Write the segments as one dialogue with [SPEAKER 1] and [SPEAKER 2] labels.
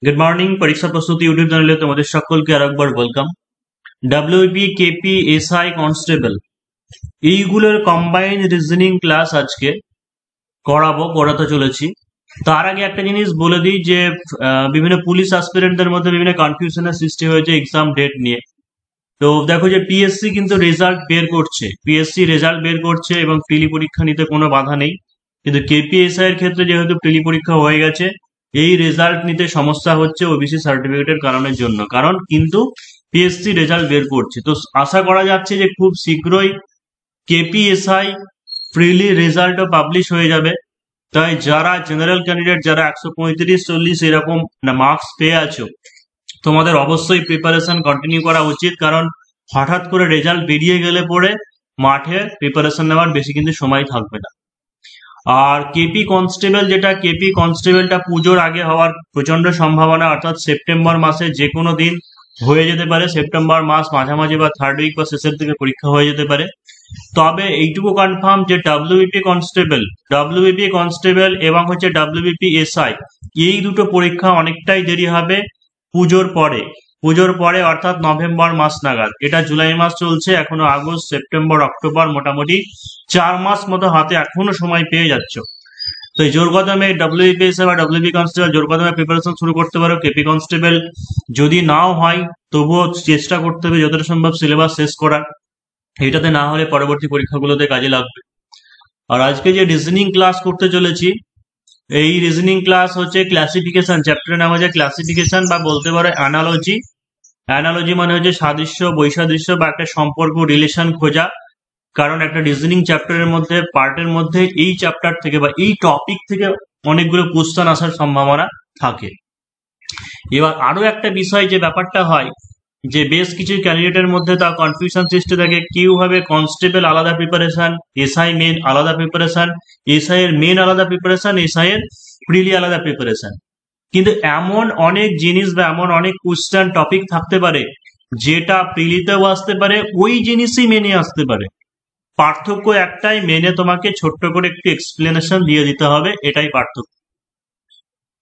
[SPEAKER 1] Good morning. পরীক্ষা প্রস্তুতি YouTube চ্যানেলে তোমাদের সকলকে আরেকবার welcome. WB, KP, SI, constable এইগুলোর কম্বাইন রিজনিং ক্লাস আজকে করাতে চলেছি। তার আগে একটা জিনিস বলে দিই যে বিভিন্ন পুলিশ অ্যাসপিরেন্টদের মধ্যে বিভিন্ন কনফিউশনের সৃষ্টি হয়েছে এক্সাম ডেট নিয়ে। তো দেখো যে পিএসসি কিন্তু রেজাল্ট বের করছে এবং প্রিলি পরীক্ষা নিতে কোনো বাধা নেই। কিন্তু কেপিএসআই এর ক্ষেত্রে যেহেতু প্রিলি পরীক্ষা হয়ে গেছে, এই রেজাল্ট নিতে সমস্যা হচ্ছে ওবিসি সার্টিফিকেটের কারণের জন্য। কারণ কিন্তু পিএসসি রেজাল্ট বের করছে, তো আশা করা যাচ্ছে যে খুব শীঘ্রই কেপিএসআই প্রিলি রেজাল্টও পাবলিশ হয়ে যাবে। তাই যারা জেনারেল ক্যান্ডিডেট, যারা 135-40 এরকম মার্কস পেয়ে আছো, তোমাদের অবশ্যই প্রিপারেশন কন্টিনিউ করা উচিত। কারণ হঠাৎ করে রেজাল্ট বেরিয়ে গেলে পরে মাঠে প্রিপারেশন নেওয়ার বেশি কিন্তু সময় থাকবে না। আর কেপি কনস্টেবলটা পুজোর আগে হওয়ার প্রচন্ড সম্ভাবনা, অর্থাৎ সেপ্টেম্বর মাসে যে কোনো দিন হয়ে যেতে পারে। সেপ্টেম্বর মাস মাঝামাঝি বা থার্ড উইক বা শেষের দিকে পরীক্ষা হয়ে যেতে পারে। তবে এইটুকু কনফার্ম যে ডাব্লিউবিপি কনস্টেবল এবং হচ্ছে ডাব্লিউবিপি এসআই, এই দুটো পরীক্ষা অনেকটাই দেরি হবে পুজোর পরে অর্থাৎ নভেম্বর মাস নাগাদ। এটা জুলাই মাস চলছে, এখনো আগস্ট, সেপ্টেম্বর, অক্টোবর, মোটামুটি 4 মাস মতো হাতে এখনো সময় পেয়ে যাচ্ছ। তো এই জোর কদমে ডাব্লিউবিপিএসআই বা ডাব্লিউবি কনস্টেবল জোর কদমে প্রিপারেশন শুরু করতে পারো। কেপি কনস্টেবল যদি নাও হয় তবুও চেষ্টা করতে হবে যতটা সম্ভব সিলেবাস শেষ করার। এটাতে না হলে পরবর্তী পরীক্ষাগুলোতে কাজে লাগবে। আর আজকে যে রিজনিং ক্লাস করতে চলেছি, এই রিজনিং ক্লাস হচ্ছে ক্লাসিফিকেশন চ্যাপ্টারের নাম হচ্ছে ক্লাসিফিকেশন, বা বলতে পারো অ্যানালজি মানে হচ্ছে সাদৃশ্য, বৈসাদৃশ্য বা একটা সম্পর্ক, রিলেশন খোঁজা। কারণ একটা রিজনিং চ্যাপ্টারের মধ্যে, পার্টের মধ্যে এই চ্যাপ্টার থেকে বা এই টপিক থেকে অনেকগুলো কোশ্চেন আসার সম্ভাবনা থাকে। এবার আরো একটা বিষয় যে ব্যাপারটা হয় যে বেশ কিছু ক্যান্ডিডেটের মধ্যে তা কনফিউশন সৃষ্টি থাকে, কেউ ভাবে কনস্টেবল আলাদা প্রিপারেশন, এসআই মেন আলাদা প্রিপারেশন, এসআই এর মেন আলাদা প্রিপারেশন, এসআই এর প্রিলি আলাদা প্রিপারেশন। কিন্তু এমন অনেক জিনিস বা এমন অনেক কোশ্চেন টপিক থাকতে পারে যেটা প্রিলিতেও আসতে পারে, ওই জিনিসই মেনে আসতে পারে। পার্থক্য একটাই, মেনে তোমাকে ছোট্ট করে একটু এক্সপ্লেনেশন দিয়ে দিতে হবে, এটাই পার্থক্য।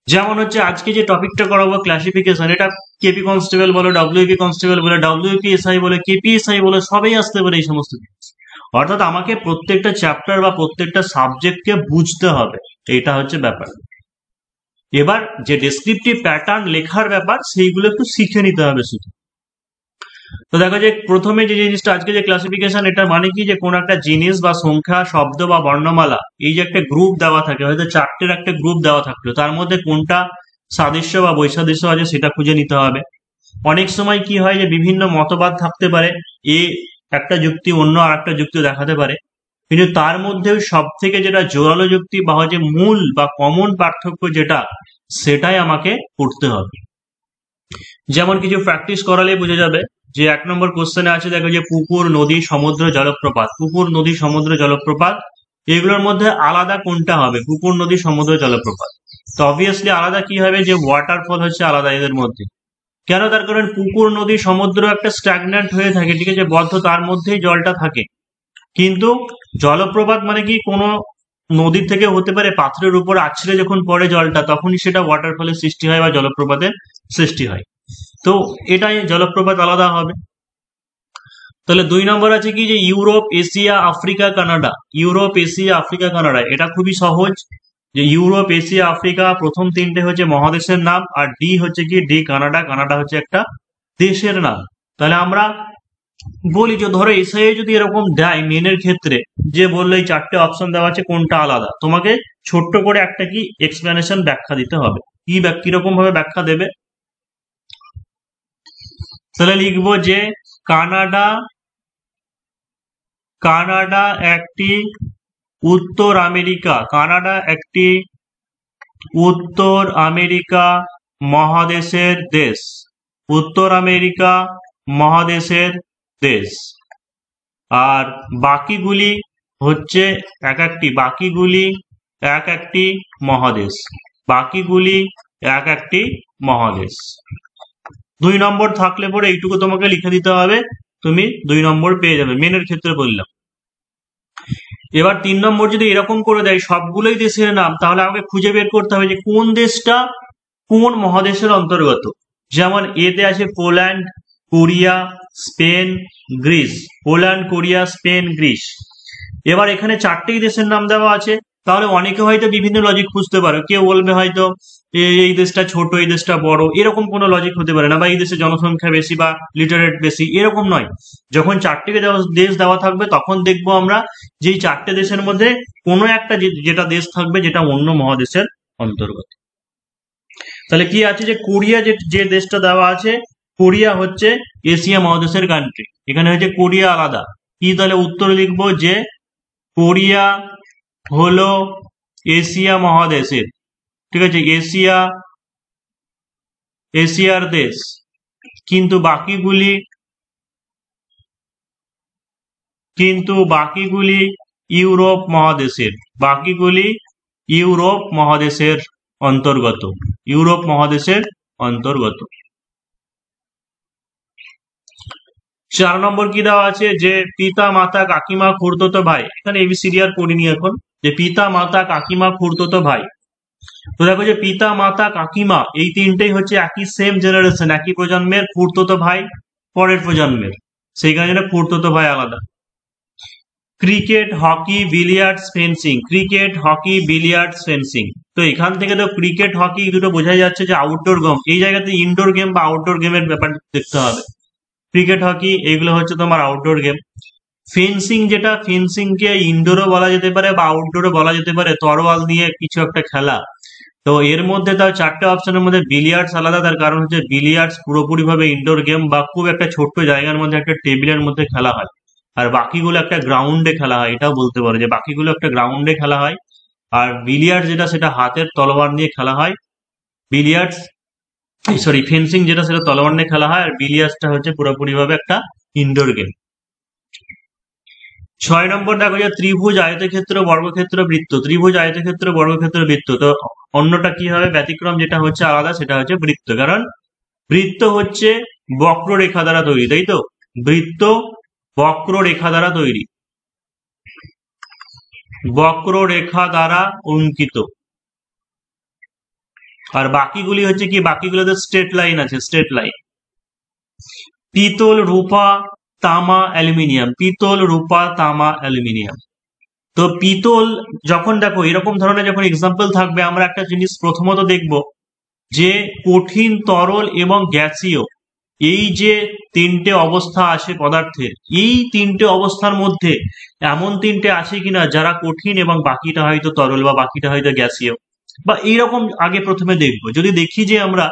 [SPEAKER 1] যেমন হচ্ছে আজকে যে টপিকটা করাবো ক্লাসিফিকেশন, এটা কেপি কনস্টেবল বলো, ডাব্লিউপি কনস্টেবল বলে, ডাব্লিউপি এসআই বলে, কেপি এসআই বলে, সবই আসতে পারে এই সমস্ত জিনিস। অর্থাৎ আমাকে প্রত্যেকটা চ্যাপ্টার বা প্রত্যেকটা সাবজেক্টকে বুঝতে হবে, এইটা হচ্ছে ব্যাপার। এবার যে ডেসক্রিপটিভ প্যাটার্ন লেখার ব্যাপার, সেইগুলো একটু শিখে নিতে হবে শুধু। তো দেখো যে প্রথমে যে জিনিসটা আজকে যে ক্লাসিফিকেশন, এটা মানে কি যে কোন একটা জিনিস বা সংখ্যা, শব্দ বা বর্ণমালা, এই যে একটা গ্রুপ দেওয়া থাকে, হয়তো চারটের একটা গ্রুপ দেওয়া থাকলো, তার মধ্যে কোনটা সাদৃশ্য বা বৈসাদৃশ্য আছে সেটা খুঁজে নিতে হবে। অনেক সময় কি হয় যে বিভিন্ন মতবাদ থাকতে পারে, এ একটা যুক্তি অন্য আর একটা যুক্তি দেখাতে পারে, কিন্তু তার মধ্যেও সব থেকে যেটা জোরালো যুক্তি বা হচ্ছে মূল বা কমন পার্থক্য যেটা, সেটাই আমাকে পড়তে হবে। যেমন কিছু প্র্যাকটিস করালে বোঝা যাবে যে 1 নম্বর কোশ্চেনে আছে, দেখো যে পুকুর, নদী, সমুদ্র, জলপ্রপাত। পুকুর, নদী, সমুদ্র, জলপ্রপাত, এগুলোর মধ্যে আলাদা কোনটা হবে? পুকুর, নদী, সমুদ্র, জলপ্রপাত। তো অবভিয়াসলি আলাদা কি হবে, যে ওয়াটারফল হচ্ছে আলাদা এদের মধ্যে। কেন? তার কারণ পুকুর, নদী, সমুদ্র একটা স্ট্যাগন্যান্ট হয়ে থাকে, ঠিক আছে, বদ্ধ, তার মধ্যেই জলটা থাকে। কিন্তু জলপ্রপাত মানে কি, কোনো নদীর থেকে হতে পারে পাথরের উপর আছড়ে যখন পড়ে জলটা, তখনই সেটা ওয়াটারফলের সৃষ্টি হয় বা জলপ্রপাতের সৃষ্টি হয়। তো এটাই জলপ্রপাত আলাদা হবে। তাহলে 2 নম্বর আছে কি, যে Europe, Asia, Africa, Canada. Europe, Asia, Africa, Canada, এটা খুবই সহজ। যে ইউরোপ, এশিয়া, আফ্রিকা, প্রথম তিনটে হচ্ছে মহাদেশের নাম, আর ডি হচ্ছে কি, ডি কানাডা। কানাডা হচ্ছে একটা দেশের নাম। তাহলে আমরা বলি যে ধরো এসআই যদি এরকম দেয় মেনের ক্ষেত্রে, যে বললো এই চারটে অপশন দেওয়া আছে কোনটা আলাদা, তোমাকে ছোট্ট করে একটা কি এক্সপ্লেনেশন, ব্যাখ্যা দিতে হবে। কিরকম ভাবে ব্যাখ্যা দেবে? তাহলে লিখবো যে কানাডা কানাডা একটি উত্তর আমেরিকা, কানাডা একটি উত্তর আমেরিকা মহাদেশের দেশ, উত্তর আমেরিকা মহাদেশের দেশ। আর বাকিগুলি হচ্ছে এক একটি মহাদেশ, বাকিগুলি এক একটি মহাদেশ। 2 নম্বর থাকলে পরে এইটুকু তোমাকে লিখে দিতে হবে, তুমি 2 নম্বর পেয়ে যাবে, মেনের ক্ষেত্রে বললাম। এবার 3 নম্বর যদি এরকম করে দেয় সবগুলোই দেশের নাম, তাহলে আমাকে খুঁজে বের করতে হবে যে কোন দেশটা কোন মহাদেশের অন্তর্গত? যেমন এতে আছে Poland, Korea, Spain, Greece. Poland, Korea, Spain, Greece. এবার এখানে চারটেই দেশের নাম দেওয়া আছে, তাহলে অনেকে হয়তো বিভিন্ন লজিক খুঁজতে পারো। কেউ বলবে হয়তো এই দেশটা ছোট, এই দেশটা বড়, এরকম কোনো লজিক হতে পারে না, বা এই দেশে জনসংখ্যা বেশি বা লিটারেট বেশি, এরকম নয়। যখন চারটে দেশ দেওয়া থাকবে তখন দেখবো আমরা যে এই চারটে দেশের মধ্যে কোনো একটা যেটা দেশ থাকবে যেটা অন্য মহাদেশের অন্তর্গত। তাহলে কি আছে যে কোরিয়া, যে দেশটা দেওয়া আছে, কোরিয়া হচ্ছে এশিয়া মহাদেশের কান্ট্রি। এখানে হচ্ছে কোরিয়া আলাদা। কি তাহলে উত্তর লিখবো যে কোরিয়া হলো এশিয়া মহাদেশের, ঠিক আছে, এশিয়ার দেশ। কিন্তু বাকিগুলি ইউরোপ মহাদেশের, বাকিগুলি ইউরোপ মহাদেশের অন্তর্গত, ইউরোপ মহাদেশের অন্তর্গত। 4 নম্বর কি দেওয়া আছে যে পিতা, মাতা, কাকিমা, খুড়তুতো ভাই। এখানে এবিসিডি আর পড়িনি এখন, যে পিতা, মাতা, কাকিমা, খুড়তুতো ভাই। তো দেখো যে পিতা, মাতা, কাকিমা এই তিনটেই হচ্ছে একই সেম জেনারেশন, একই প্রজন্মের। খুড়তুতো ভাই পরের প্রজন্মের, সেই কারণে খুড়তুতো ভাই আলাদা। Cricket, hockey, billiards, fencing. Cricket, hockey, billiards, fencing. তো এখান থেকে তো ক্রিকেট, হকি দুটো বোঝাই যাচ্ছে যে আউটডোর গেম। এই জায়গাতে ইনডোর গেম বা আউটডোর গেমের ব্যাপার দেখতে হবে। ক্রিকেট, হকি এগুলো হচ্ছে তোমার আউটডোর গেম। ফেন্সিং, যেটা ফেন্সিং কে ইনডোরও বলা যেতে পারে বা আউটডোরও বলা যেতে পারে, তরোয়াল দিয়ে কিছু একটা খেলা। তো এর মধ্যে তার চারটে অপশনের মধ্যে বিলিয়ার্ডস আলাদা, তার কারণ হচ্ছে বিলিয়ার্ডস পুরোপুরি ভাবে ইনডোর গেম বা খুব একটা ছোট্ট জায়গার মধ্যে একটা টেবিলের মধ্যে খেলা হয়, আর বাকিগুলো একটা গ্রাউন্ডে খেলা হয়। এটাও বলতে পারো যে বাকিগুলো একটা গ্রাউন্ডে খেলা হয়, আর বিলিয়ার্ডস যেটা সেটা হাতের তলোয়ার নিয়ে খেলা হয়। বিলিয়ার্ডস, সরি, ফেন্সিং যেটা সেটা তলোয়ার নিয়ে খেলা হয়, আর বিলিয়ার্ডসটা হচ্ছে পুরোপুরি ভাবে একটা ইনডোর গেম। 6 নম্বর দেখো যে ত্রিভুজ, আয়তক্ষেত্র, বর্গক্ষেত্র, বৃত্ত। ত্রিভুজ, আয়তক্ষেত্র, বর্গক্ষেত্র, বৃত্ত। তো অন্যটা কি হবে, ব্যতিক্রম যেটা হচ্ছে আলাদা সেটা হচ্ছে বৃত্ত, কারণ বৃত্ত হচ্ছে বক্ররেখা দ্বারা তৈরি, তাই তো? বৃত্ত বক্ররেখা দ্বারা তৈরি, বক্ররেখা দ্বারা অঙ্কিত। আর বাকিগুলি হচ্ছে কি, বাকিগুলোতে স্ট্রেট লাইন আছে, স্ট্রেট লাইন। পিতল, রূপা, তামা, অ্যালুমিনিয়াম। পিতল, রূপা, তামা, অ্যালুমিনিয়াম। তো পিতল, যখন দেখো এরকম ধরনের যখন এক্সাম্পল থাকবে, আমরা একটা জিনিস প্রথমত দেখব যে কঠিন, তরল এবং গ্যাসীয়, এই যে তিনটে অবস্থা আছে পদার্থের, এই তিনটে অবস্থার মধ্যে এমন তিনটে আছে কিনা যারা কঠিন এবং বাকিটা হয়তো তরল বা বাকিটা হয়তো গ্যাসীয়, বা এইরকম আগে প্রথমে দেখবো। যদি দেখি যে আমরা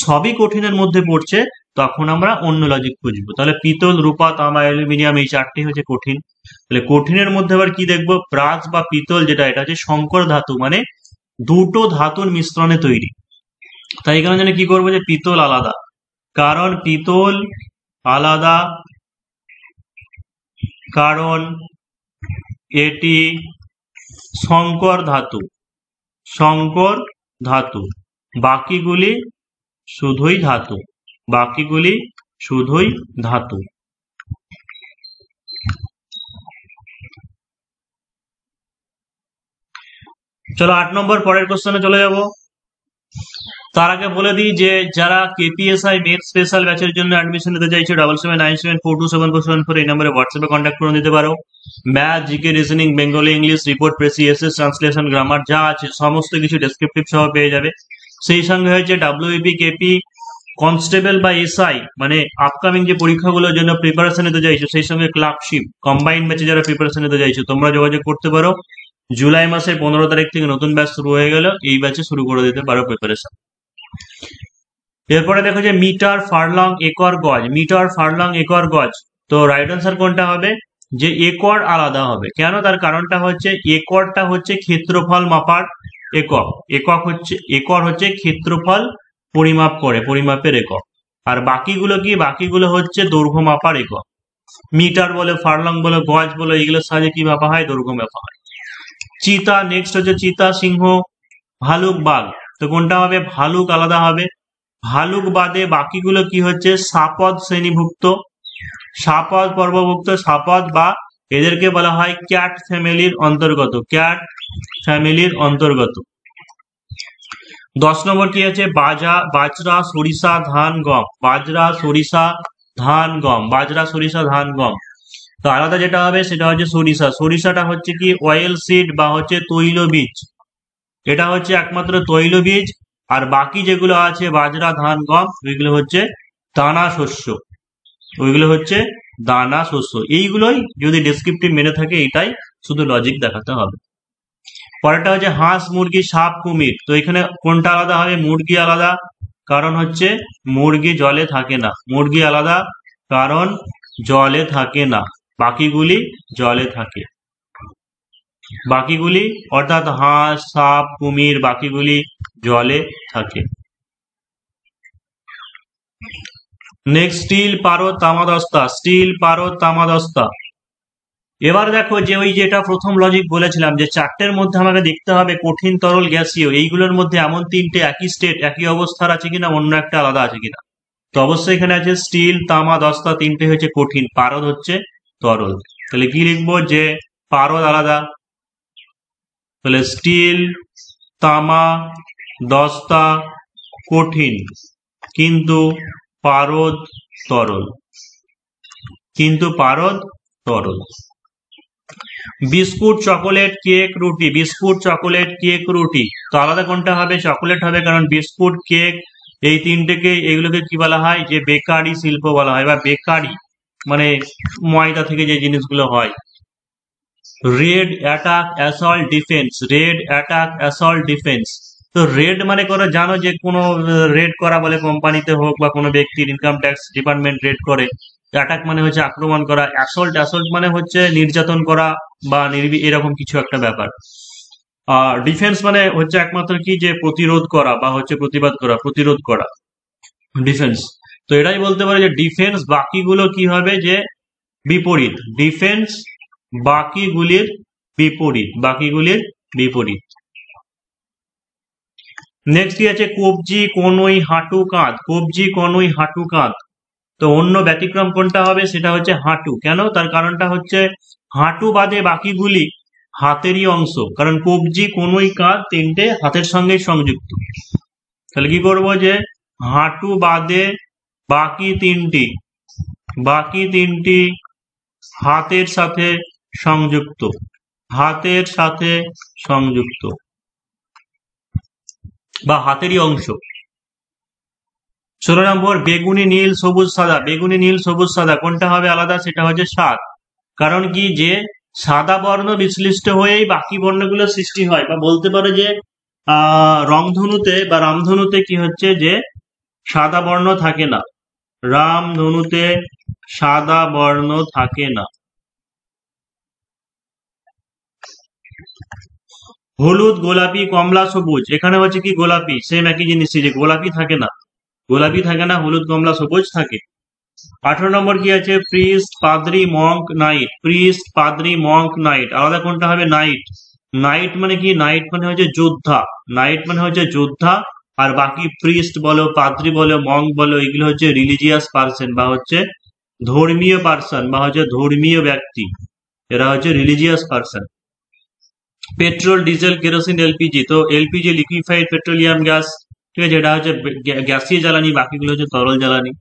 [SPEAKER 1] সবই কঠিনের মধ্যে পড়ছে, তখন আমরা অন্য লজিক খুঁজবো। তাহলে পিতল, রূপা, তামা, অ্যালুমিনিয়াম এই চারটি হচ্ছে কঠিন। তাহলে কঠিনের মধ্যে আবার কি দেখবো, ব্রাস বা পিতল, যেটা এটা হচ্ছে সংকর ধাতু, মানে দুটো ধাতুর মিশ্রণে তৈরি। তাই এখানে জন্য কি করবো যে পিতল আলাদা, কারণ পিতল আলাদা, কারণ এটি সংকর ধাতু, সংকর ধাতু। বাকিগুলি শুধুই ধাতু, বাকিগুলি শুধুই ধাতু। চলো 8 নম্বর পরের কোশ্চেনে চলে যাব। তার আগে বলে দিই যে যারা কেপিএসআই মেন স্পেশাল ব্যাচের জন্য অ্যাডমিশন নিতে চাইছো, 7797427474 এই নম্বরে হোয়াটসঅ্যাপে কন্ট্যাক্ট করে নিতে পারো। Math, GK, reasoning, Bengali, English, report, precis, SS, translation, grammar যা আছে সমস্ত কিছু ডেসক্রিপটিভ সহ পেয়ে যাবে। সেই সঙ্গে হয়েছে ডাব্লিউপি, কেপি, কনস্টেবল বা এসআই, মানে আপকামিং যে পরীক্ষাগুলোর জন্য প্রিপারেশন নিতে চাইছো, সেই সঙ্গে ক্লার্কশিপ কম্বাইন্ড ব্যাচে যারা প্রিপারেশন নিতে চাইছো, তোমরা যোগাযোগ করতে পারো। জুলাই মাসের 15 তারিখ থেকে নতুন ব্যাচ শুরু হয়ে গেল, এই ব্যাচে শুরু করে দিতে পারো প্রিপারেশন। এরপরে দেখো যে মিটার, ফারলং, একর, গজ। মিটার, ফারলং, একর, গজ। তো রাইট আনসার কোনটা হবে, যে একর আলাদা হবে। কেন, তার কারণটা হচ্ছে একরটা হচ্ছে ক্ষেত্রফল মাপার একক, একর হচ্ছে ক্ষেত্রফল পরিমাপ করে, পরিমাপের একক। আর বাকিগুলো কি, বাকিগুলো হচ্ছে দৈর্ঘ্য মাপার একক। মিটার বলে, ফারলং বলে, গজ বলে, এগুলোর সাহায্যে কি মাপা হয়, দৈর্ঘ্য মাপা হয়। চিতা, নেক্সট হচ্ছে চিতা, সিংহ, ভালুক, বাঘ। তো কোনটা হবে, ভালুক আলাদা হবে। ভালুক বাদে বাকিগুলো কি হচ্ছে, সাপদ শ্রেণীভুক্ত, সাপদ পর্বভুক্ত, সাপদ বা এদেরকে বলা হয় ক্যাট ফ্যামিলির অন্তর্গত, ক্যাট ফ্যামিলির অন্তর্গত। 10 নম্বর কি আছে, বাজরা সরিষা ধান গম, বাজরা সরিষা ধান গম, বাজরা সরিষা ধান গম। তো আলাদা যেটা হবে সেটা হচ্ছে সরিষা, সরিষাটা হচ্ছে কি অয়েল সিড বা হচ্ছে তৈল বীজ, এটা হচ্ছে একমাত্র তৈল বীজ। আর বাকি যেগুলো আছে বাজরা ধান গম ওইগুলো হচ্ছে দানা শস্য, ওইগুলো হচ্ছে দানা শস্য। এইগুলোই যদি ডেসক্রিপটিভ মেনে থাকে এটাই শুধু লজিক দেখাতে হবে। পরেরটা হচ্ছে হাঁস মুরগি সাপ কুমির। তো এখানে কোনটা আলাদা হবে, মুরগি আলাদা, কারণ হচ্ছে মুরগি জলে থাকে না, মুরগি আলাদা কারণ জলে থাকে না, বাকিগুলি জলে থাকে, বাকিগুলি অর্থাৎ হাঁস সাপ কুমির বাকিগুলি জলে থাকে। নেক্সট স্টিল পারদ তামাদস্তা, স্টিল পারদ তামাদস্তা। এবার দেখো যে ওই যেটা প্রথম লজিক বলেছিলাম যে চারটের মধ্যে আমাকে দেখতে হবে কঠিন তরল গ্যাসীয়, এইগুলোর মধ্যে এমন তিনটে একই স্টেট একই অবস্থার আছে কিনা, অন্য একটা আলাদা আছে কিনা। তো অবশ্যই এখানে আছে স্টিল তামা দস্তা তিনটে হচ্ছে কঠিন, পারদ হচ্ছে তরল। তাহলে কি লিখবো, যে পারদ আলাদা, তাহলে স্টিল তামা দস্তা কঠিন কিন্তু পারদ তরল, কিন্তু পারদ তরল। বিস্কুট চকোলেট কেক রুটি, বিস্কুট চকোলেট কেক রুটি। তো আলাদা কোনটা হবে, চকোলেট হবে, কারণ বিস্কুট কেক এই তিনটেকে এগুলোকে কি বলা হয়, যে বেকারি শিল্প বলা হয়, বা বেকারি মানে ময়দা থেকে যে জিনিসগুলো হয়। Red attack assault defence, red attack assault defence. তো রেড মানে করে জানো যে কোনো রেড করা বলে, কোম্পানিতে হোক বা কোনো ব্যক্তির ইনকাম ট্যাক্স ডিপার্টমেন্ট রেড করে। অ্যাটাক মানে হচ্ছে আক্রমণ করা, অ্যাসল্ট অ্যাসল্ট মানে হচ্ছে নির্যাতন করা বা এরকম কিছু একটা ব্যাপার। আর ডিফেন্স মানে হচ্ছে একমাত্র কি, যে প্রতিরোধ করা বা হচ্ছে প্রতিবাদ করা, প্রতিরোধ করা, ডিফেন্স। তো এটাই বলতে পারে যে ডিফেন্স বাকিগুলো কি হবে, যে বিপরীত, ডিফেন্স বাকিগুলির বিপরীত, বাকিগুলির বিপরীত। নেক্সট কি আছে, কবজি কনুই হাঁটু কাঁধ, কবজি কনুই হাঁটু কাঁধ। তো অন্য ব্যতিক্রম কোনটা হবে, সেটা হচ্ছে হাঁটু। কেন, তার কারণটা হচ্ছে হাঁটু বাদে বাকিগুলি হাতেরই অংশ, কারণ কবজি কনুই কাঁধ তিনটে হাতের সঙ্গে সংযুক্ত। তাহলে কি করব, যে হাঁটু বাদে বাকি তিনটি হাতের সাথে সংযুক্ত, হাতের সাথে সংযুক্ত বা হাতেরই অংশ। 16 নম্বর বেগুনি নীল সবুজ সাদা, বেগুনি নীল সবুজ সাদা কোনটা হবে আলাদা, সেটা হচ্ছে স্বাদ। কারণ কি, যে সাদা বর্ণ বিশ্লিষ্ট হয়েই বাকি বর্ণগুলো সৃষ্টি হয়, বা বলতে পারে যে রংধনুতে বা রামধনুতে কি হচ্ছে, যে সাদা বর্ণ থাকে না, রামধনুতে সাদা বর্ণ থাকে না। হলুদ গোলাপি কমলা সবুজ, এখানে হচ্ছে কি গোলাপি, সেম একই জিনিস, যে গোলাপি থাকে না, গোলাপি থাকে না, হলুদ কমলা সবুজ থাকে। 18 নম্বর কি আছে, প্রিস্ট পাদ্রি মঙ্ক নাইট, প্রিস্ট পাদ্রি মঙ্ক নাইট। আলাদা কোনটা হবে, নাইট, নাইট মানে কি, নাইট মানে হচ্ছে যোদ্ধা, নাইট মানে হচ্ছে যোদ্ধা। আর বাকি প্রিস্ট বলো পাদ্রি বলো মঙ্ক বলো এগুলো হচ্ছে রিলিজিয়াস পার্সন বা হচ্ছে ধর্মীয় পার্সন বা হচ্ছে ধর্মীয় ব্যক্তি, এরা হচ্ছে religious person. Petrol diesel kerosene LPG, তো এলপিজি লিকুইফাইড পেট্রোলিয়াম গ্যাস, ঠিক আছে, এটা হচ্ছে গ্যাসীয় জ্বালানি, বাকিগুলো হচ্ছে তরল জ্বালানি।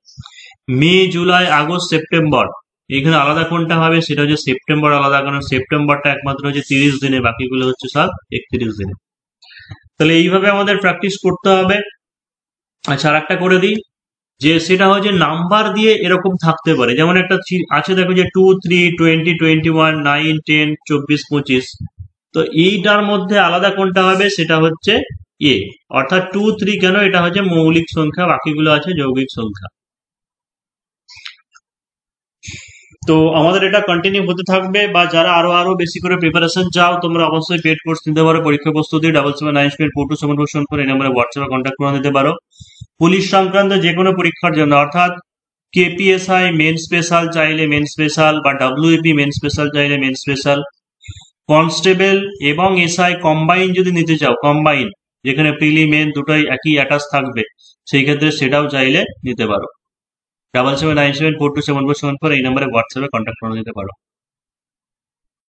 [SPEAKER 1] মে জুলাই আগস্ট সেপ্টেম্বর, এখানে আলাদা কোনটা হবে, সেটা হচ্ছে সেপ্টেম্বর আলাদা, কারণ সেপ্টেম্বরটা একমাত্র হচ্ছে 30 দিনে, বাকিগুলো হচ্ছে সব 31 দিনে। তাহলে এইভাবে আমাদের প্র্যাকটিস করতে হবে। আচ্ছা, আর একটা করে দিই, যে সেটা হচ্ছে নাম্বার দিয়ে এরকম থাকতে পারে, যেমন একটা আছে দেখো, যে 2 3 20 21 9 10 24 25। তো এইটার মধ্যে আলাদা কোনটা হবে, সেটা হচ্ছে এ, অর্থাৎ 2 3 কেন, এটা হচ্ছে মৌলিক সংখ্যা, বাকিগুলো আছে যৌগিক সংখ্যা। তো আমাদের এটা কন্টিনিউ হতে থাকবে, বা যারা আরো বেশি করে প্রিপারেশন চাও তোমরা অবশ্যই পেড কোর্স নিতে পারো, পরীক্ষা প্রস্তুতি 779792742747 এই নম্বরে হোয়াটসঅ্যাপে কন্ট্যাক্ট করে নিতে পারো। পুলিশ সংক্রান্ত যে কোনো পরীক্ষার জন্য, অর্থাৎ কেপিএসআই মেন স্পেশাল চাইলে মেন স্পেশাল, বা ডাব্লিউপি মেন স্পেশাল চাইলে মেন স্পেশাল, কনস্টেবল এবং এসআই কম্বাইন যদি নিতে চাও, কম্বাইন যেখানে প্রিলি মেন দুটোই একই অ্যাটাচ থাকবে, সেই ক্ষেত্রে সেটাও চাইলে নিতে পারো। 7797427474 এই নম্বরে হোয়াটসঅ্যাপে কন্ট্যাক্ট করে নিতে পারো।